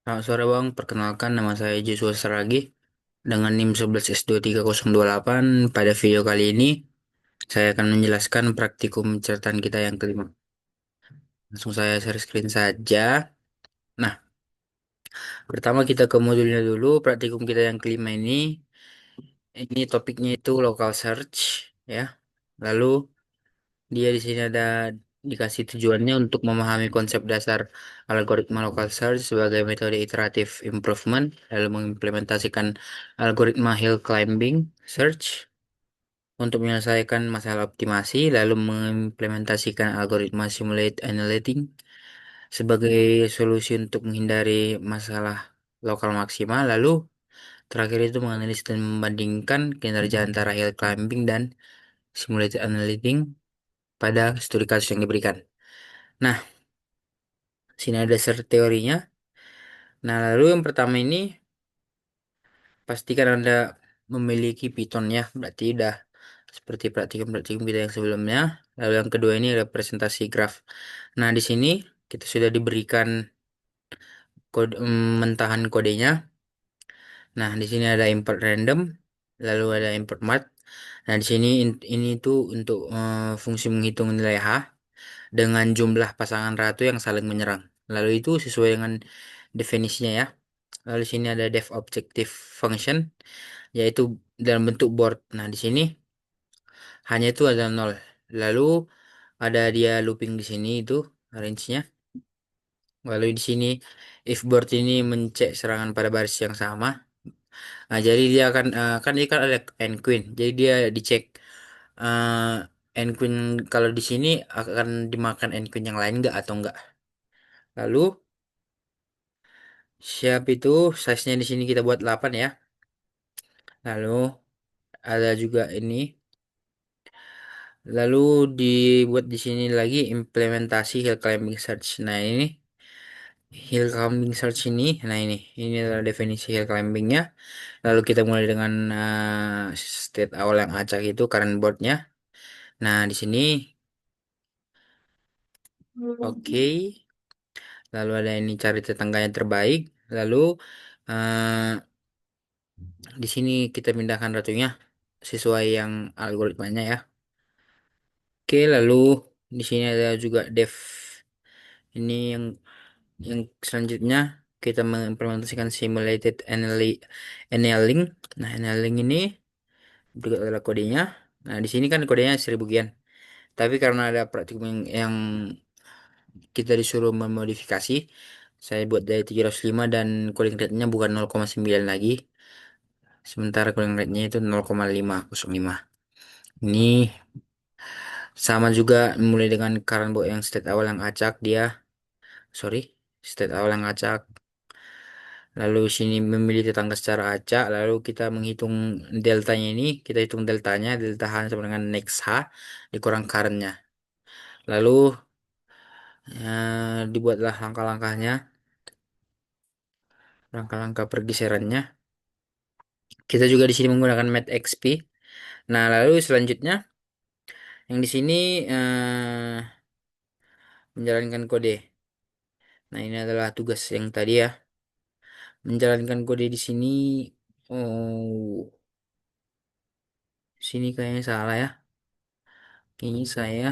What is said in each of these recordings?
Selamat sore Bang, perkenalkan nama saya Joshua Saragi dengan NIM 11S23028. Pada video kali ini, saya akan menjelaskan praktikum catatan kita yang kelima. Langsung saya share screen saja. Nah, pertama kita ke modulnya dulu. Praktikum kita yang kelima ini topiknya itu local search, ya. Lalu dia di sini ada dikasih tujuannya untuk memahami konsep dasar algoritma local search sebagai metode iteratif improvement, lalu mengimplementasikan algoritma hill climbing search untuk menyelesaikan masalah optimasi, lalu mengimplementasikan algoritma simulate analytic sebagai solusi untuk menghindari masalah lokal maksimal, lalu terakhir itu menganalisis dan membandingkan kinerja antara hill climbing dan simulated analytic pada studi kasus yang diberikan. Nah, sini ada dasar teorinya. Nah, lalu yang pertama ini pastikan Anda memiliki Python ya, berarti udah seperti praktikum-praktikum kita yang sebelumnya. Lalu yang kedua ini representasi graf. Nah, di sini kita sudah diberikan kode mentahan kodenya. Nah, di sini ada import random, lalu ada import math. Nah, di sini ini tuh untuk fungsi menghitung nilai H dengan jumlah pasangan ratu yang saling menyerang. Lalu itu sesuai dengan definisinya ya. Lalu di sini ada def objective function yaitu dalam bentuk board. Nah, di sini hanya itu ada nol. Lalu ada dia looping di sini itu range-nya. Lalu di sini if board ini mencek serangan pada baris yang sama. Nah, jadi dia akan kan dia kan ada end queen. Jadi dia dicek end queen kalau di sini akan dimakan end queen yang lain enggak atau enggak. Lalu siap itu size-nya di sini kita buat 8 ya. Lalu ada juga ini. Lalu dibuat di sini lagi implementasi hill climbing search. Nah, ini hill climbing search ini adalah definisi hill climbingnya. Lalu kita mulai dengan state awal yang acak itu current boardnya. Nah, di sini oke. Lalu ada ini cari tetangganya terbaik. Lalu eh, di sini kita pindahkan ratunya sesuai yang algoritmanya ya. Oke, lalu di sini ada juga def. Ini yang selanjutnya kita mengimplementasikan simulated annealing. Nah, annealing ini juga adalah kodenya. Nah, di sini kan kodenya 1000 gian. Tapi karena ada praktikum yang kita disuruh memodifikasi, saya buat dari 305 dan coding rate-nya bukan 0,9 lagi. Sementara coding rate-nya itu 0,505. Ini sama juga mulai dengan current book yang state awal yang acak dia, sorry, state awal yang acak. Lalu sini memilih tetangga secara acak. Lalu kita menghitung deltanya ini. Kita hitung deltanya. Delta H sama dengan next H dikurang currentnya. Lalu dibuatlah langkah-langkahnya. Langkah-langkah pergeserannya. Kita juga di sini menggunakan MathXP. Nah, lalu selanjutnya yang di sini menjalankan kode. Nah, ini adalah tugas yang tadi ya. Menjalankan kode di sini. Oh, sini kayaknya salah ya. Kayaknya saya.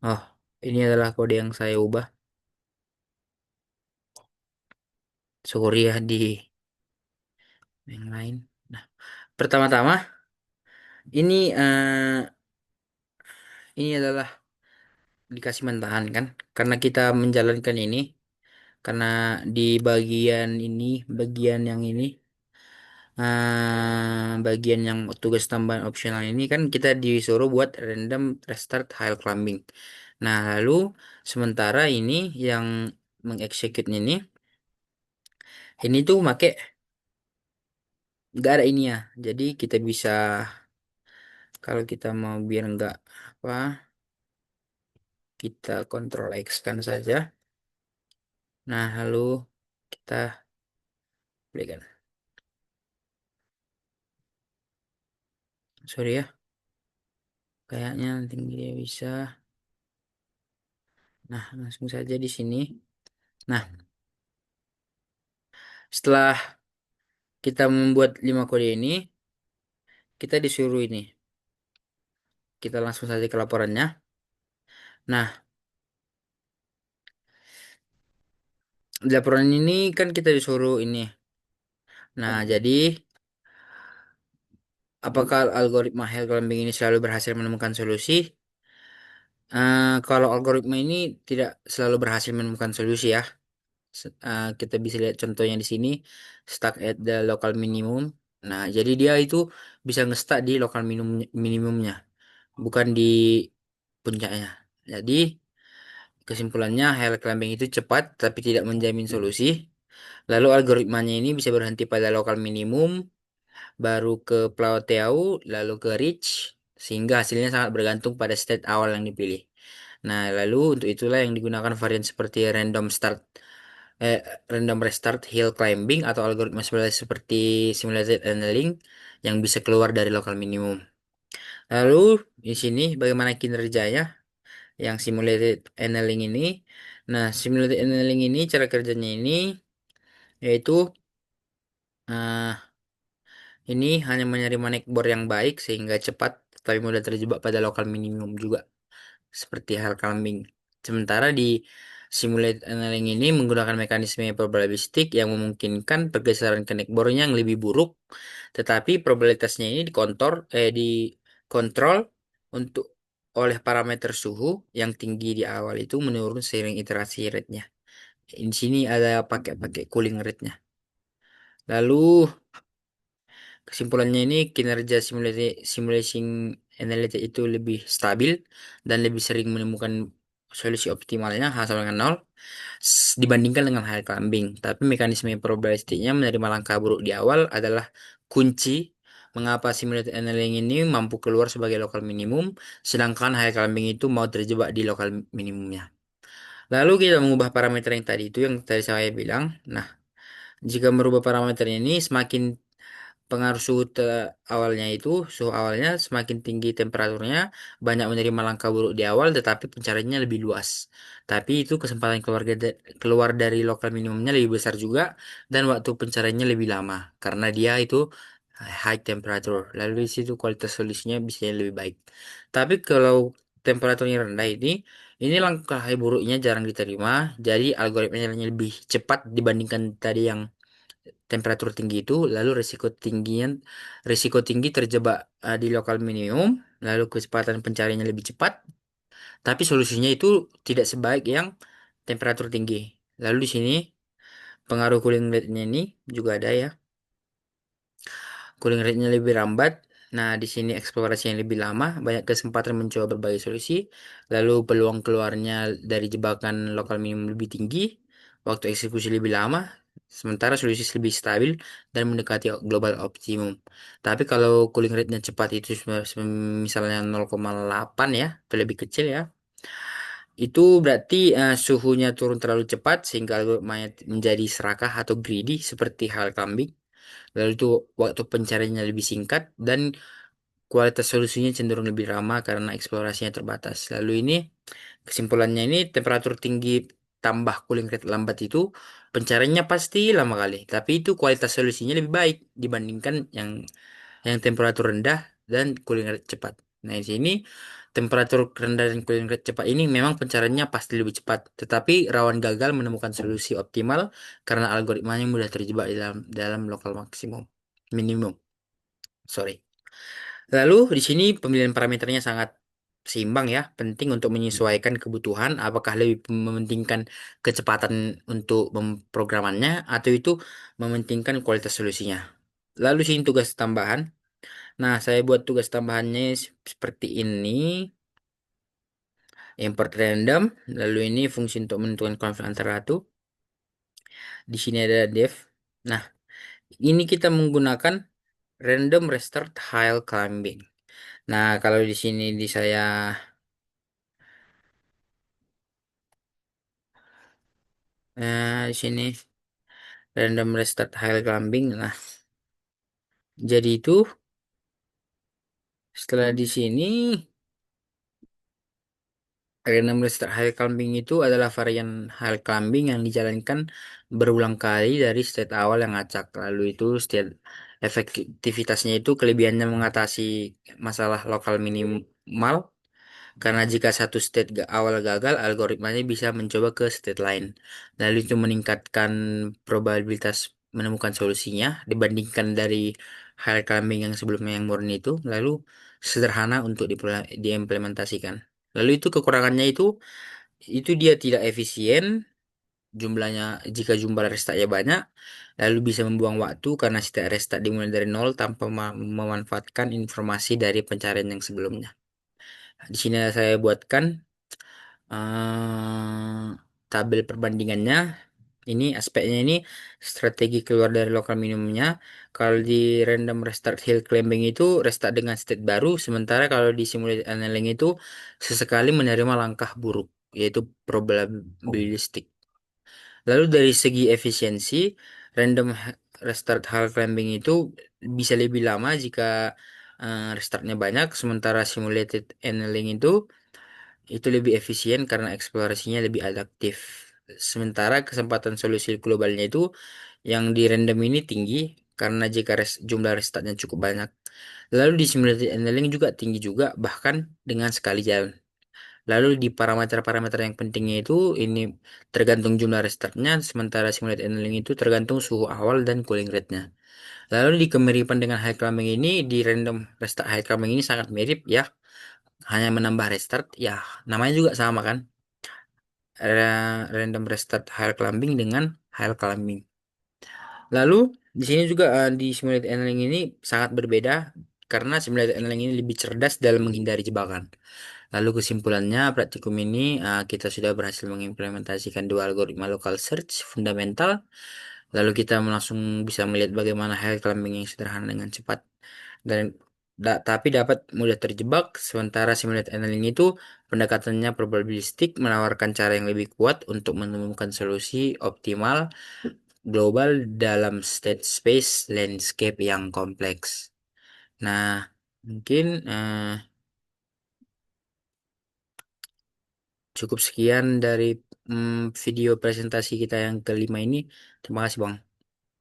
Oh, ini adalah kode yang saya ubah. Sorry ya di yang lain. Nah, pertama-tama ini adalah dikasih mentahan kan, karena kita menjalankan ini, karena di bagian ini, bagian yang ini, bagian yang tugas tambahan opsional ini kan kita disuruh buat random restart high climbing. Nah, lalu sementara ini yang mengeksekut ini tuh make nggak ada ini ya. Jadi kita bisa kalau kita mau biar nggak apa kita kontrol X kan saja. Nah, lalu kita berikan. Sorry ya, kayaknya nanti dia bisa. Nah, langsung saja di sini. Nah, Setelah kita membuat 5 kode ini, kita disuruh ini. Kita langsung saja ke laporannya. Nah, di laporan ini kan kita disuruh ini. Nah, jadi apakah algoritma Hell Climbing ini selalu berhasil menemukan solusi? Kalau algoritma ini tidak selalu berhasil menemukan solusi ya. Kita bisa lihat contohnya di sini, stuck at the local minimum. Nah, jadi dia itu bisa nge-stuck di local minimumnya, bukan di puncaknya. Jadi, kesimpulannya, Hell Climbing itu cepat tapi tidak menjamin solusi. Lalu algoritmanya ini bisa berhenti pada local minimum, baru ke plateau, lalu ke reach, sehingga hasilnya sangat bergantung pada state awal yang dipilih. Nah, lalu untuk itulah yang digunakan varian seperti eh, random restart hill climbing atau algoritma seperti simulated annealing yang bisa keluar dari local minimum. Lalu di sini bagaimana kinerjanya yang simulated annealing ini? Nah, simulated annealing ini cara kerjanya ini yaitu eh, ini hanya menerima neckboard yang baik sehingga cepat tapi mudah terjebak pada local minimum juga seperti hal climbing. Sementara di simulate annealing ini menggunakan mekanisme probabilistik yang memungkinkan pergeseran ke neckboardnya yang lebih buruk, tetapi probabilitasnya ini dikontrol untuk oleh parameter suhu yang tinggi di awal itu menurun seiring iterasi rate-nya. Di sini ada pakai cooling rate-nya. Lalu kesimpulannya ini kinerja simulation analytic itu lebih stabil dan lebih sering menemukan solusi optimalnya hasil dengan nol dibandingkan dengan high climbing. Tapi mekanisme probabilistiknya menerima langkah buruk di awal adalah kunci mengapa simulated annealing ini mampu keluar sebagai local minimum, sedangkan high climbing itu mau terjebak di local minimumnya. Lalu kita mengubah parameter yang tadi itu yang tadi saya bilang. Nah, jika merubah parameter ini semakin pengaruh awalnya itu, suhu awalnya semakin tinggi temperaturnya, banyak menerima langkah buruk di awal, tetapi pencariannya lebih luas. Tapi itu kesempatan keluar dari lokal minimumnya lebih besar juga, dan waktu pencariannya lebih lama, karena dia itu high temperature. Lalu di situ kualitas solusinya bisa lebih baik. Tapi kalau temperaturnya rendah ini langkah buruknya jarang diterima, jadi algoritmanya lebih cepat dibandingkan tadi yang temperatur tinggi itu, lalu risiko tinggi terjebak di lokal minimum, lalu kecepatan pencariannya lebih cepat, tapi solusinya itu tidak sebaik yang temperatur tinggi. Lalu di sini pengaruh cooling rate-nya ini juga ada ya. Cooling rate-nya lebih lambat. Nah, di sini eksplorasi yang lebih lama, banyak kesempatan mencoba berbagai solusi, lalu peluang keluarnya dari jebakan lokal minimum lebih tinggi, waktu eksekusi lebih lama, sementara solusi lebih stabil dan mendekati global optimum. Tapi kalau cooling rate-nya cepat itu misalnya 0,8 ya, atau lebih kecil ya, itu berarti suhunya turun terlalu cepat sehingga algoritmanya menjadi serakah atau greedy seperti hal kambing. Lalu itu waktu pencariannya lebih singkat dan kualitas solusinya cenderung lebih ramah karena eksplorasinya terbatas. Lalu ini kesimpulannya ini temperatur tinggi tambah cooling rate lambat itu pencariannya pasti lama kali, tapi itu kualitas solusinya lebih baik dibandingkan yang temperatur rendah dan cooling rate cepat. Nah, di sini temperatur rendah dan cooling rate cepat ini memang pencariannya pasti lebih cepat, tetapi rawan gagal menemukan solusi optimal karena algoritmanya mudah terjebak di dalam dalam lokal minimum. Sorry. Lalu di sini pemilihan parameternya sangat seimbang ya, penting untuk menyesuaikan kebutuhan, apakah lebih mementingkan kecepatan untuk pemrogramannya atau itu mementingkan kualitas solusinya. Lalu sini tugas tambahan. Nah, saya buat tugas tambahannya seperti ini. Import random, lalu ini fungsi untuk menentukan konflik antara satu. Di sini ada def. Nah, ini kita menggunakan random restart hill climbing. Nah, kalau di sini di sini random restart hill climbing. Nah, jadi itu setelah di sini Random Restart High Climbing itu adalah varian high climbing yang dijalankan berulang kali dari state awal yang acak. Lalu itu state efektivitasnya itu kelebihannya mengatasi masalah lokal minimal. Karena jika satu state awal gagal, algoritmanya bisa mencoba ke state lain. Lalu itu meningkatkan probabilitas menemukan solusinya dibandingkan dari high climbing yang sebelumnya yang murni itu. Lalu sederhana untuk diimplementasikan. Lalu itu kekurangannya itu dia tidak efisien jumlahnya jika jumlah restartnya banyak, lalu bisa membuang waktu karena setiap restart dimulai dari nol tanpa memanfaatkan informasi dari pencarian yang sebelumnya. Di sini saya buatkan tabel perbandingannya. Ini aspeknya ini strategi keluar dari lokal minimumnya. Kalau di random restart hill climbing itu restart dengan state baru, sementara kalau di simulated annealing itu sesekali menerima langkah buruk, yaitu probabilistik. Lalu dari segi efisiensi, random restart hill climbing itu bisa lebih lama jika restartnya banyak, sementara simulated annealing itu lebih efisien karena eksplorasinya lebih adaptif. Sementara kesempatan solusi globalnya itu yang di random ini tinggi karena jika jumlah restartnya cukup banyak. Lalu di simulated annealing juga tinggi juga bahkan dengan sekali jalan. Lalu di parameter-parameter yang pentingnya itu ini tergantung jumlah restartnya, sementara simulated annealing itu tergantung suhu awal dan cooling rate-nya. Lalu di kemiripan dengan high climbing ini di random restart high climbing ini sangat mirip ya, hanya menambah restart ya, namanya juga sama kan. Random restart high climbing dengan high climbing. Lalu di sini juga di simulated annealing ini sangat berbeda karena simulated annealing ini lebih cerdas dalam menghindari jebakan. Lalu kesimpulannya praktikum ini kita sudah berhasil mengimplementasikan dua algoritma local search fundamental. Lalu kita langsung bisa melihat bagaimana high climbing yang sederhana dengan cepat dan tapi dapat mudah terjebak. Sementara simulated annealing itu pendekatannya probabilistik menawarkan cara yang lebih kuat untuk menemukan solusi optimal global dalam state space landscape yang kompleks. Nah, mungkin cukup sekian dari video presentasi kita yang kelima ini. Terima kasih, Bang.